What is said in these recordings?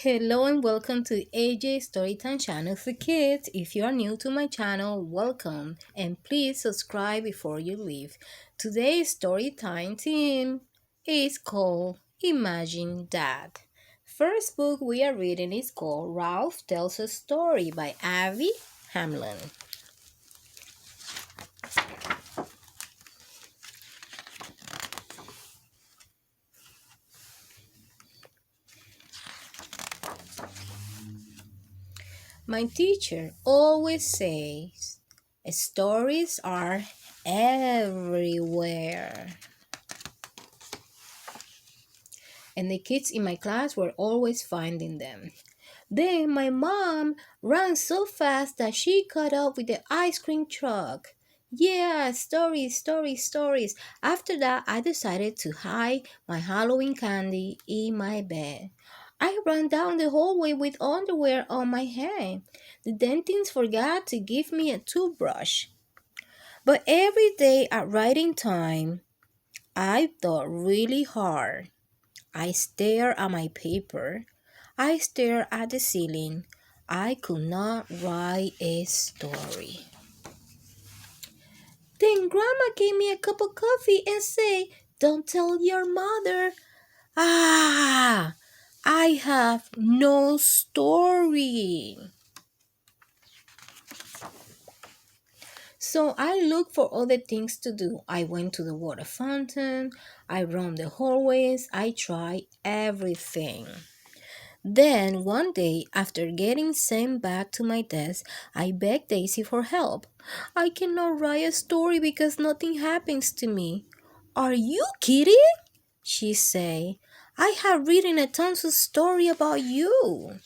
Hello and welcome to AJ Storytime channel for kids. If you are new to my channel, welcome and please subscribe before you leave. Today's storytime theme is called Imagine That. First book we are reading is called Ralph Tells a Story by Avi Hamlin. My teacher always says stories are everywhere. And the kids in my class were always finding them. Then my mom ran so fast that she caught up with the ice cream truck. Yeah, stories, stories, stories. After that, I decided to hide my Halloween candy in my bed. I ran down the hallway with underwear on my head. The dentist forgot to give me a toothbrush. But every day at writing time, I thought really hard. I stared at my paper. I stared at the ceiling. I could not write a story. Then Grandma gave me a cup of coffee and said, "Don't tell your mother." Ah, I have no story. So I looked for other things to do. I went to the water fountain. I roamed the hallways. I tried everything. Then one day, after getting sent back to my desk, I begged Daisy for help. "I cannot write a story because nothing happens to me." "Are you kidding?" she said. "I have written a tons of story about you."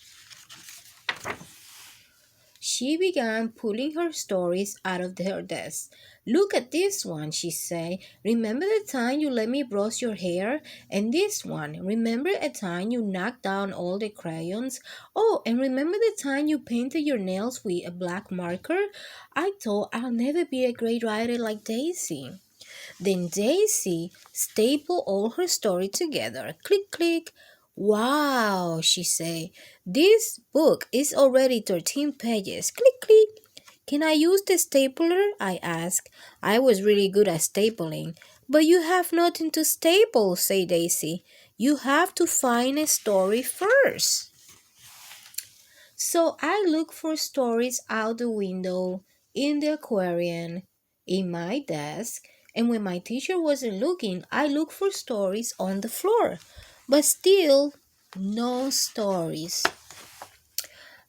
She began pulling her stories out of her desk. "Look at this one," she said. "Remember the time you let me brush your hair? And this one. Remember a time you knocked down all the crayons? Oh, and remember the time you painted your nails with a black marker? I thought I'll never be a great writer like Daisy." Then Daisy stapled all her story together. Click, click. "Wow," she said. "This book is already 13 pages. Click, click." "Can I use the stapler?" I asked. I was really good at stapling. "But you have nothing to staple," said Daisy. "You have to find a story first." So I looked for stories out the window, in the aquarium, in my desk, and when my teacher wasn't looking, I looked for stories on the floor. But still, no stories.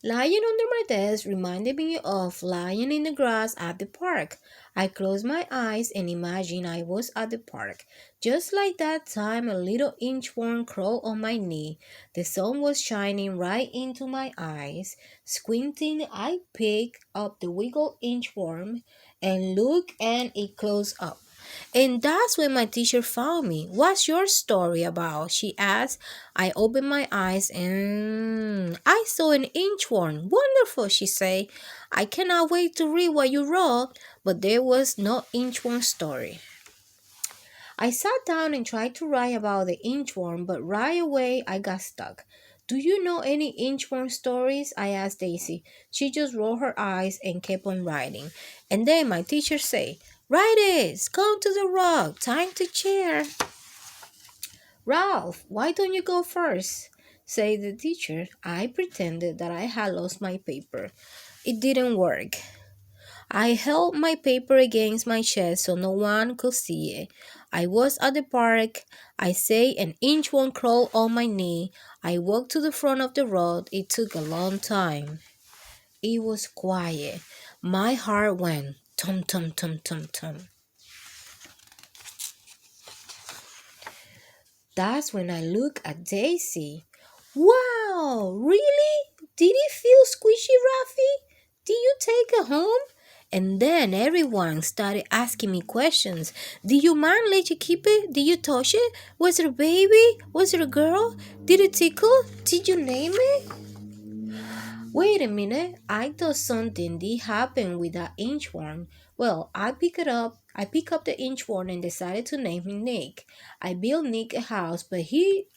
Lying under my desk reminded me of lying in the grass at the park. I closed my eyes and imagined I was at the park. Just like that time, a little inchworm crawled on my knee. The sun was shining right into my eyes. Squinting, I picked up the wiggle inchworm and looked, and it closed up. And that's when my teacher found me. "What's your story about?" she asked. I opened my eyes and I saw an inchworm. "Wonderful," she said. "I cannot wait to read what you wrote." But there was no inchworm story. I sat down and tried to write about the inchworm, but right away I got stuck. "Do you know any inchworm stories?" I asked Daisy. She just rolled her eyes and kept on writing. And then my teacher said, "Write it! Come to the rock! Time to cheer!" "Ralph, why don't you go first?" said the teacher. I pretended that I had lost my paper. It didn't work. I held my paper against my chest so no one could see it. I was at the park. I say an inchworm crawled on my knee. I walked to the front of the road. It took a long time. It was quiet. My heart went tum tum tum tum tum. That's when I looked at Daisy. "Wow, really? Did it feel squishy, Rafi? Did you take it home?" And then everyone started asking me questions. "Did your mom let you keep it? Did you touch it? Was it a baby? Was it a girl? Did it tickle? Did you name it?" Wait a minute, I thought something did happen with that inchworm. Well, I picked up the inchworm and decided to name him Nick. I built Nick a house, but he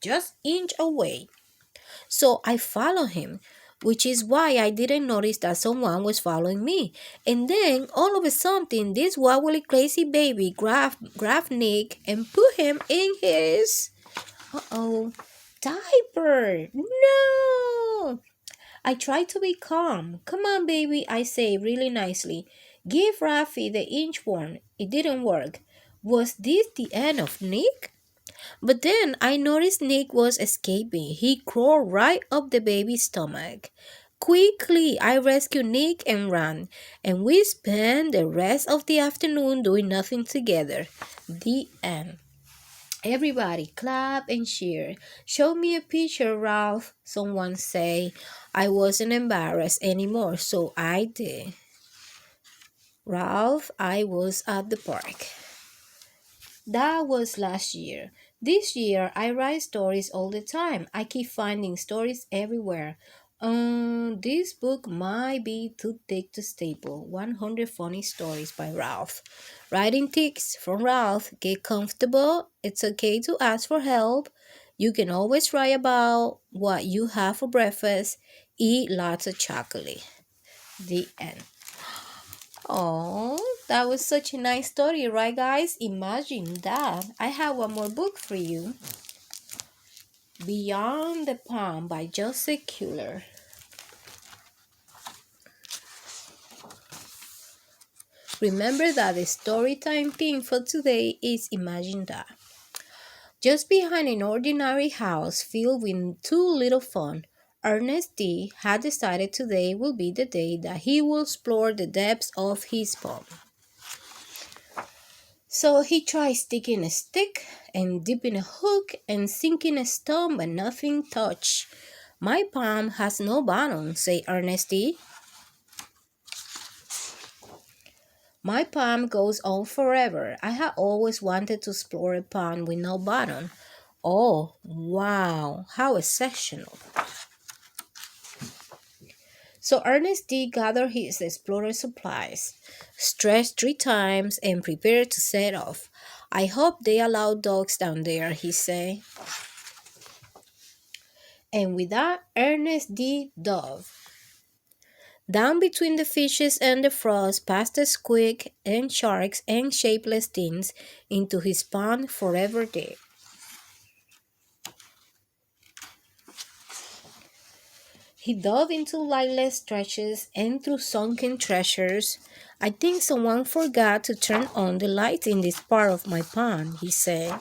just inched away. So I follow him, which is why I didn't notice that someone was following me. And then all of a sudden, this wobbly crazy baby grabbed Nick and put him in his uh-oh diaper. No! I try to be calm. Come on, baby, I say really nicely. Give Rafi the inchworm. It didn't work. Was this the end of Nick? But then I noticed Nick was escaping. He crawled right up the baby's stomach. Quickly, I rescued Nick and ran, and we spent the rest of the afternoon doing nothing together. The end. Everybody clap and cheer. Show me a picture, Ralph, someone say. I wasn't embarrassed anymore, so I did. Ralph, I was at the park. That was last year. This year, I write stories all the time. I keep finding stories everywhere. This book might be too thick to staple. 100 Funny Stories by Ralph. Writing tips from Ralph. Get comfortable. It's okay to ask for help. You can always write about what you have for breakfast. Eat lots of chocolate. The end. Oh, that was such a nice story, right, guys? Imagine that. I have one more book for you. Beyond the Palm by Joseph Kuller. Remember that the storytime theme for today is Imagine That. Just behind an ordinary house filled with too little fun, Ernest D. had decided today will be the day that he will explore the depths of his palm. So he tried sticking a stick and dipping a hook and sinking a stone, but nothing touched. My palm has no bottom, said Ernest D. My palm goes on forever. I have always wanted to explore a pond with no bottom. Oh, wow, how exceptional. So Ernest D gathered his explorer supplies, stretched 3 times, and prepared to set off. I hope they allow dogs down there, he said. And with that, Ernest D dove down between the fishes and the frogs, past the squid and sharks and shapeless things, into his pond forever there. He dove into lightless stretches and through sunken treasures. I think someone forgot to turn on the lights in this part of my pond, he said.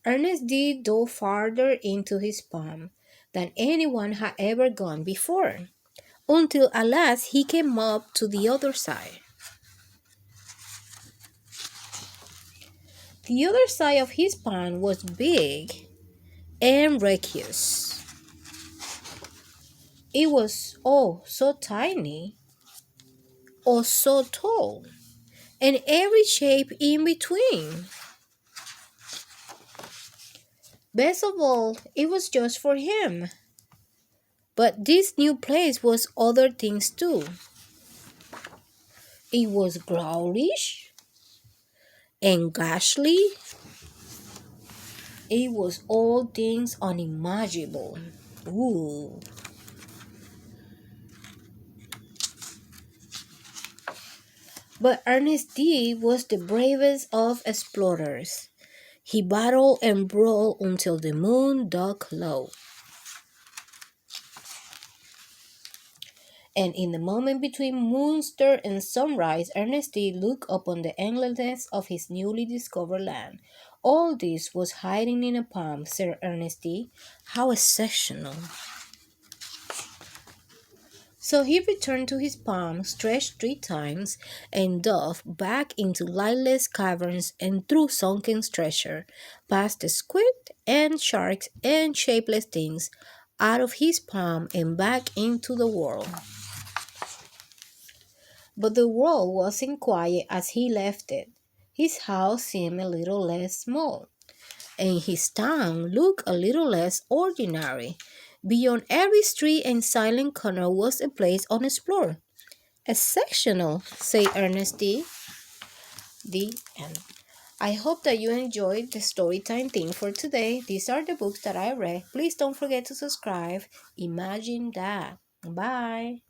Ernest D dove farther into his pond than anyone had ever gone before, until at last he came up to the other side. The other side of his pond was big and reckless. It was so tiny, so tall, and every shape in between. Best of all, it was just for him. But this new place was other things too. It was growlish and ghastly. It was all things unimaginable. Ooh. But Ernest D was the bravest of explorers. He battled and brawled until the moon dug low. And in the moment between moonstir and sunrise, Ernest D looked upon the endlessness of his newly discovered land. All this was hiding in a palm, said Ernest D. How exceptional. So he returned to his palm, stretched 3 times, and dove back into lightless caverns and through sunken treasure, past the squid and sharks and shapeless things, out of his palm and back into the world. But the world wasn't quiet as he left it. His house seemed a little less small, and his town looked a little less ordinary. Beyond every street and silent corner was a place unexplored. Exceptional, said Ernest D. The end. I hope that you enjoyed the storytime thing for today. These are the books that I read. Please don't forget to subscribe. Imagine that. Bye.